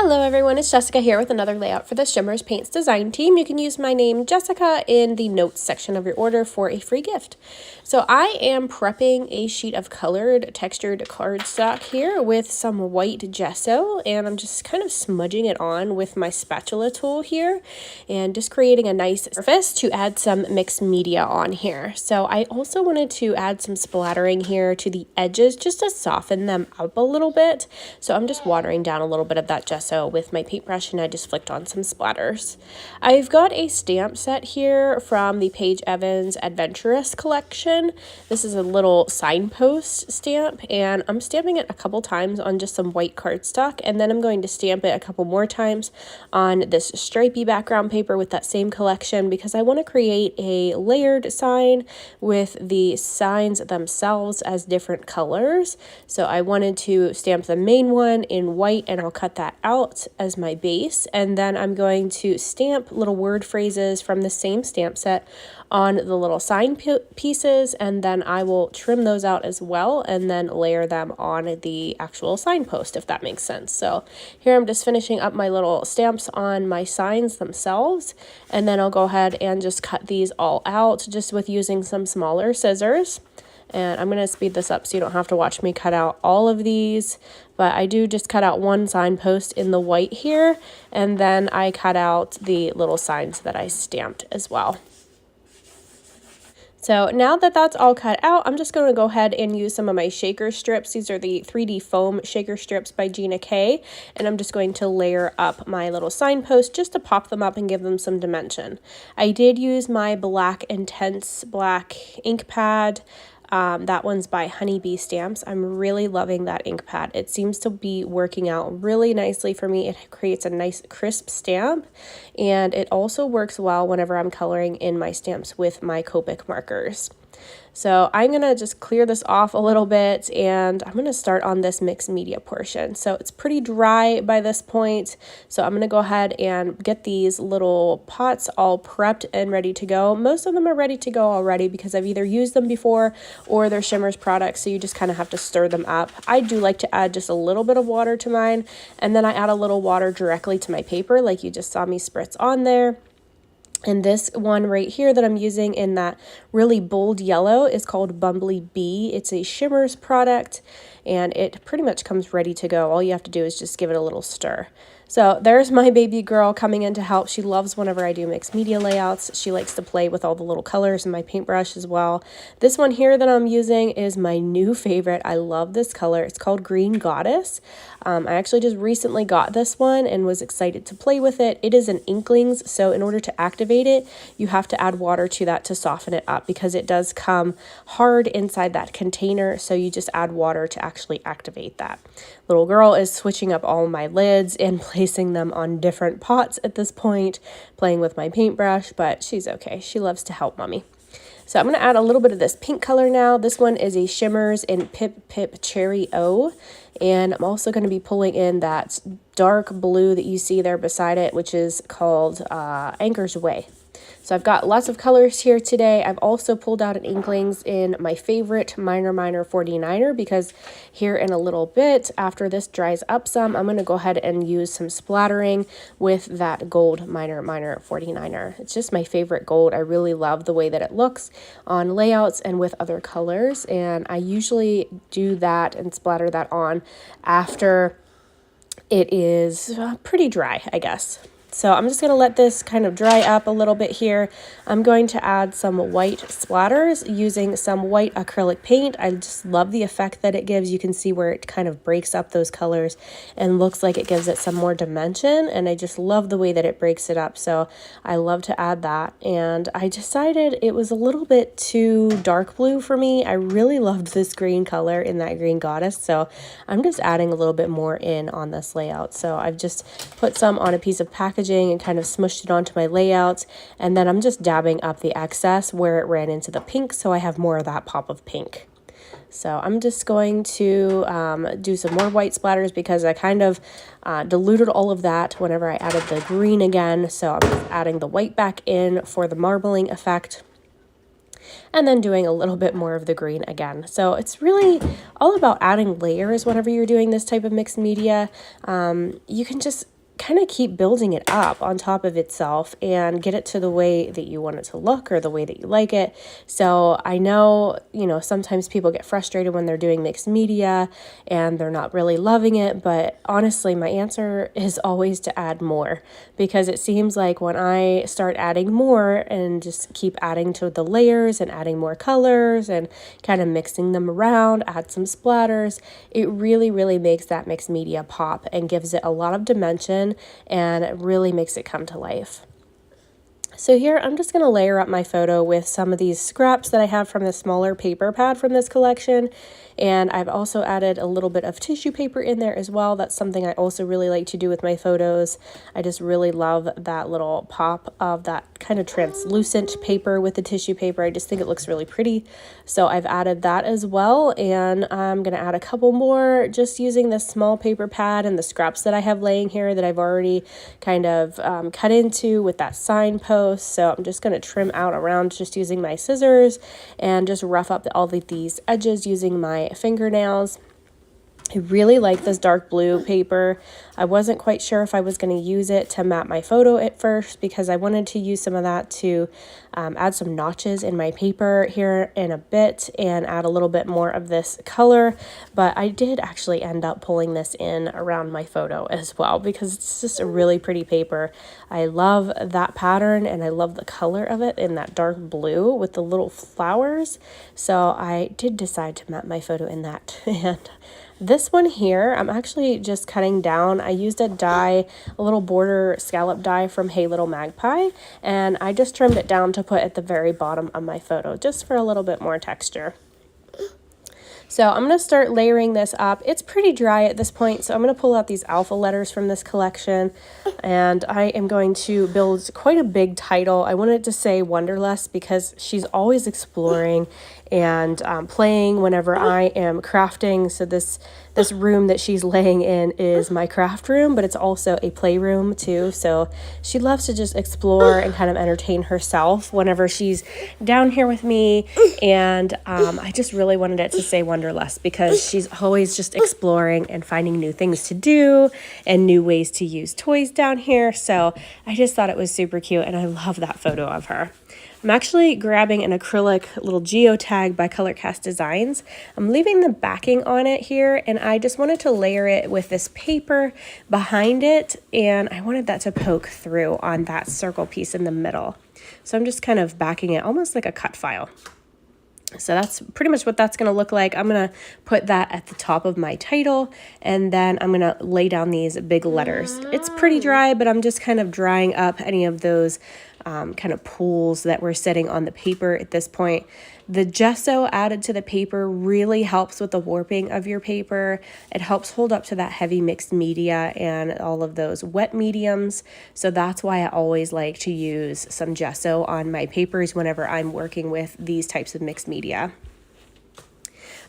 Hello everyone, it's Jessica here with another layout for the Shimmerz Paints design team. You can use my name Jessica in the notes section of your order for a free gift. So I am prepping a sheet of colored textured cardstock here with some white gesso, and I'm just kind of smudging it on with my spatula tool here and just creating a nice surface to add some mixed media on here. So I also wanted to add some splattering here to the edges just to soften them up a little bit. So I'm just watering down a little bit of that gesso with my paintbrush, and I just flicked on some splatters. I've got a stamp set here from the Paige Evans Adventurous collection. This is a little signpost stamp, and I'm stamping it a couple times on just some white cardstock, and then I'm going to stamp it a couple more times on this stripy background paper with that same collection because I want to create a layered sign with the signs themselves as different colors. So I wanted to stamp the main one in white, and I'll cut that out as my base, and then I'm going to stamp little word phrases from the same stamp set on the little sign pieces, and then I will trim those out as well and then layer them on the actual signpost, if that makes sense. So here I'm just finishing up my little stamps on my signs themselves, and then I'll go ahead and just cut these all out just with using some smaller scissors. And I'm going to speed this up so you don't have to watch me cut out all of these, but I do just cut out one signpost in the white here, and then I cut out the little signs that I stamped as well. So now that that's all cut out, I'm just going to go ahead and use some of my shaker strips. These are the 3D foam shaker strips by Gina K, and I'm just going to layer up my little signpost just to pop them up and give them some dimension. I did use my black Intense Black ink pad. That one's by Honeybee Stamps. I'm really loving that ink pad. It seems to be working out really nicely for me. It creates a nice crisp stamp, and it also works well whenever I'm coloring in my stamps with my Copic markers. So I'm going to just clear this off a little bit, and I'm going to start on this mixed media portion. So it's pretty dry by this point, so I'm going to go ahead and get these little pots all prepped and ready to go. Most of them are ready to go already because I've either used them before or they're Shimmerz products, so you just kind of have to stir them up. I do like to add just a little bit of water to mine, and then I add a little water directly to my paper like you just saw me spritz on there. And this one right here that I'm using in that really bold yellow is called Bumbly B. It's a Shimmerz product, and it pretty much comes ready to go. All you have to do is just give it a little stir. So there's my baby girl coming in to help. She loves whenever I do mixed media layouts. She likes to play with all the little colors in my paintbrush as well. This one here that I'm using is my new favorite. I love this color. It's called Green Goddess. I actually just recently got this one and was excited to play with it. It is an Inklingz, so in order to activate it, you have to add water to that to soften it up because it does come hard inside that container, so you just add water to actually activate that. Little girl is switching up all my lids and placing them on different pots at this point, playing with my paintbrush, but she's okay. She loves to help mommy. So I'm going to add a little bit of this pink color now. This one is a Shimmerz in Pip Pip Cherry O. And I'm also going to be pulling in that dark blue that you see there beside it, which is called Anchor's Way. So I've got lots of colors here today. I've also pulled out an Inklingz in my favorite Miner 49er because here in a little bit, after this dries up some, I'm going to go ahead and use some splattering with that gold Miner 49er. It's just my favorite gold. I really love the way that it looks on layouts and with other colors, and I usually do that and splatter that on after it is pretty dry, I guess. So I'm just going to let this kind of dry up a little bit here. I'm going to add some white splatters using some white acrylic paint. I just love the effect that it gives. You can see where it kind of breaks up those colors and looks like it gives it some more dimension. And I just love the way that it breaks it up. So I love to add that. And I decided it was a little bit too dark blue for me. I really loved this green color in that Green Goddess. So I'm just adding a little bit more in on this layout. So I've just put some on a piece of packaging and kind of smushed it onto my layout, and then I'm just dabbing up the excess where it ran into the pink so I have more of that pop of pink. So I'm just going to do some more white splatters because I kind of diluted all of that whenever I added the green again, so I'm just adding the white back in for the marbling effect. and then doing a little bit more of the green again. So it's really all about adding layers whenever you're doing this type of mixed media. You can just kind of keep building it up on top of itself and get it to the way that you want it to look or the way that you like it. So I know, you know, sometimes people get frustrated when they're doing mixed media and they're not really loving it, but honestly, my answer is always to add more, because it seems like when I start adding more and just keep adding to the layers and adding more colors and kind of mixing them around, add some splatters, it really makes that mixed media pop and gives it a lot of dimension, and it really makes it come to life. So here I'm just going to layer up my photo with some of these scraps that I have from the smaller paper pad from this collection. And I've also added a little bit of tissue paper in there as well. That's something I also really like to do with my photos. I just really love that little pop of that kind of translucent paper with the tissue paper. I just think it looks really pretty. So I've added that as well. And I'm going to add a couple more just using this small paper pad and the scraps that I have laying here that I've already kind of cut into with that signpost. So I'm just going to trim out around just using my scissors and just rough up all of these edges using my fingernails. I really like this dark blue paper. I wasn't quite sure if I was going to use it to map my photo at first, because I wanted to use some of that to add some notches in my paper here in a bit and add a little bit more of this color. But I did actually end up pulling this in around my photo as well, because it's just a really pretty paper. I love that pattern and I love the color of it in that dark blue with the little flowers. So I did decide to map my photo in that. And this one here, I'm actually just cutting down. I used a die, a little border scallop die from Hey Little Magpie, and I just trimmed it down to put at the very bottom of my photo, just for a little bit more texture. So I'm going to start layering this up. It's pretty dry at this point, so I'm going to pull out these alpha letters from this collection, and I am going to build quite a big title. I wanted to say Wanderlust because she's always exploring and playing whenever I am crafting. So this room that she's laying in is my craft room, but it's also a playroom too. So she loves to just explore and kind of entertain herself whenever she's down here with me. And I just really wanted it to say Wanderlust because she's always just exploring and finding new things to do and new ways to use toys down here. So I just thought it was super cute, and I love that photo of her. I'm actually grabbing an acrylic little geotag by Color Cast Designs. I'm leaving the backing on it here, and I just wanted to layer it with this paper behind it, and I wanted that to poke through on that circle piece in the middle. So I'm just kind of backing it almost like a cut file. So that's pretty much what that's going to look like. I'm going to put that at the top of my title, and then I'm going to lay down these big letters. It's pretty dry, but I'm just kind of drying up any of those kind of pools that were sitting on the paper at this point. The gesso added to the paper really helps with the warping of your paper. It helps hold up to that heavy mixed media and all of those wet mediums. So that's why I always like to use some gesso on my papers whenever I'm working with these types of mixed media.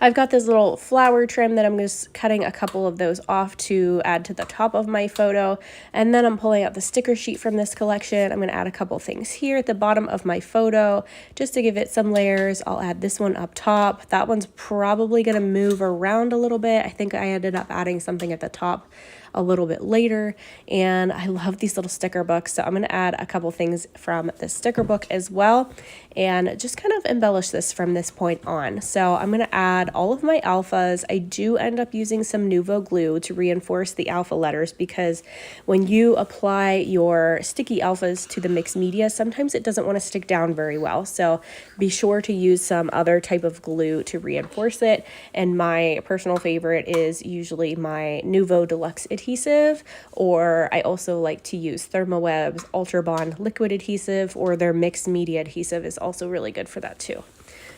I've got this little flower trim that I'm just cutting a couple of those off to add to the top of my photo. And then I'm pulling out the sticker sheet from this collection. I'm going to add a couple things here at the bottom of my photo just to give it some layers. I'll add this one up top. That one's probably going to move around a little bit. I think I ended up adding something at the top a little bit later, and I love these little sticker books, so I'm going to add a couple things from the sticker book as well and just kind of embellish this from this point on. So I'm going to add all of my alphas. I do end up using some Nuvo glue to reinforce the alpha letters, because when you apply your sticky alphas to the mixed media, sometimes it doesn't want to stick down very well, so be sure to use some other type of glue to reinforce it. And my personal favorite is usually my Nuvo Deluxe adhesive, or I also like to use Thermoweb's Ultra Bond liquid adhesive, or their mixed media adhesive is also really good for that too.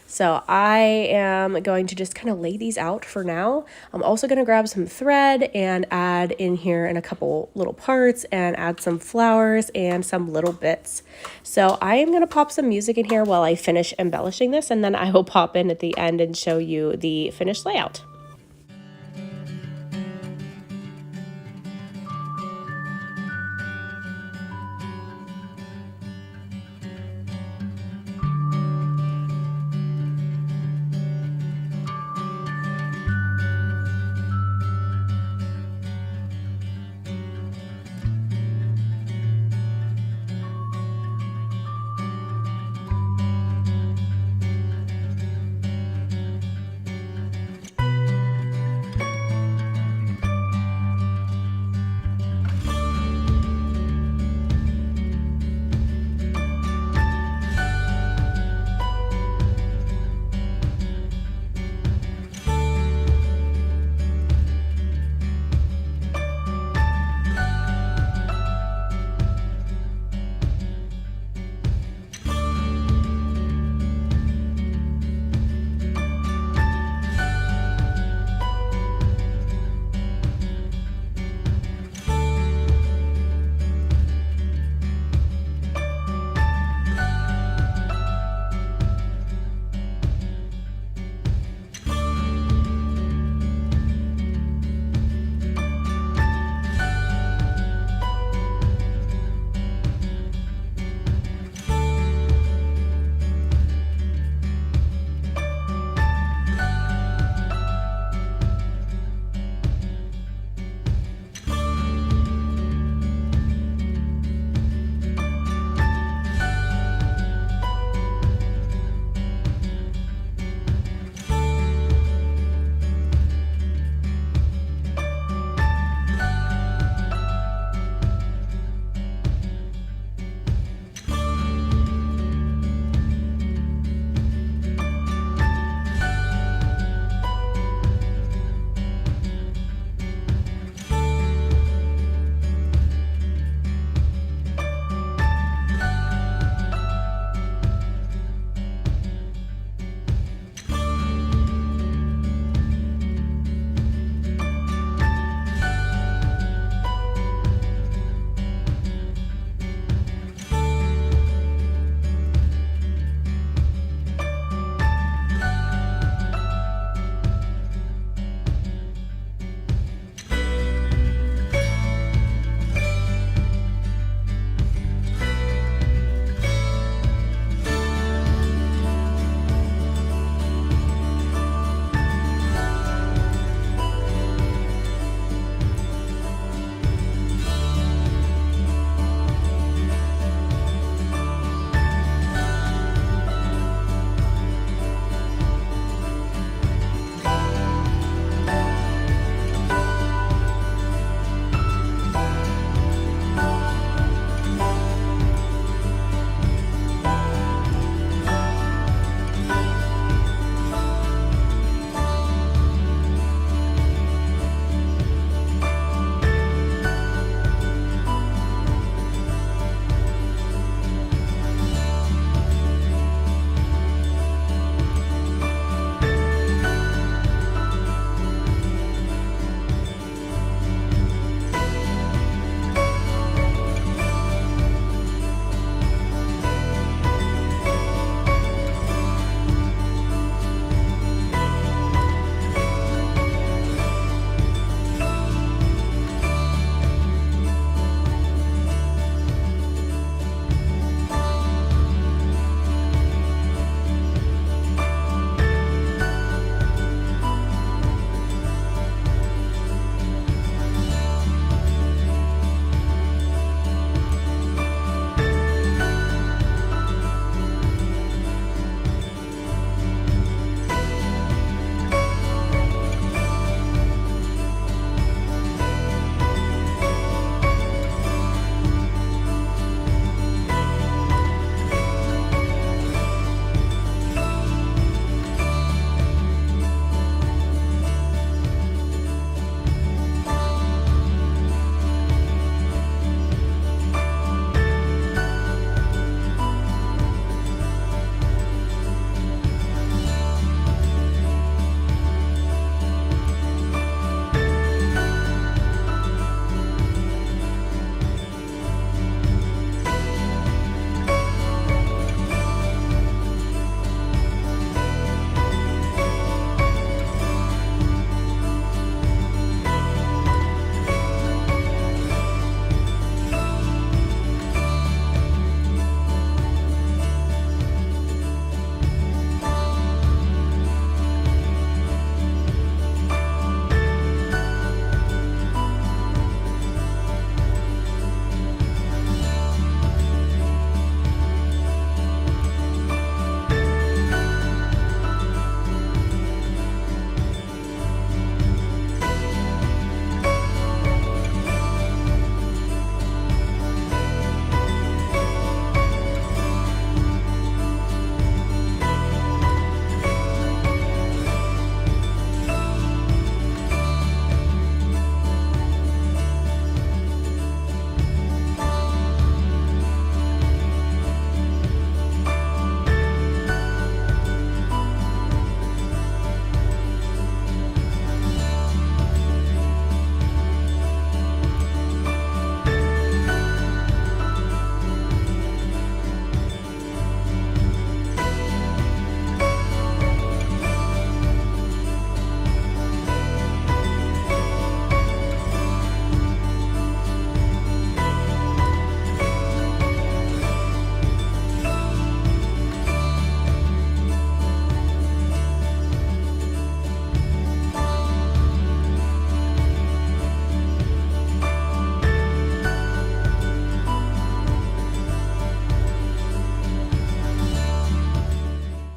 So I am going to just kind of lay these out for now. I'm also going to grab some thread and add in here in a couple little parts and add some flowers and some little bits. So I am going to pop some music in here while I finish embellishing this, and then I will pop in at the end and show you the finished layout.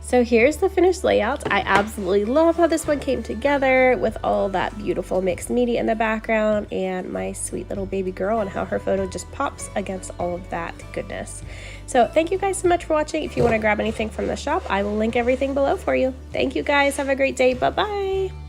So here's the finished layout. I absolutely love how this one came together with all that beautiful mixed media in the background and my sweet little baby girl and how her photo just pops against all of that goodness. So thank you guys so much for watching. If you want to grab anything from the shop, I will link everything below for you. Thank you guys. Have a great day. Bye-bye.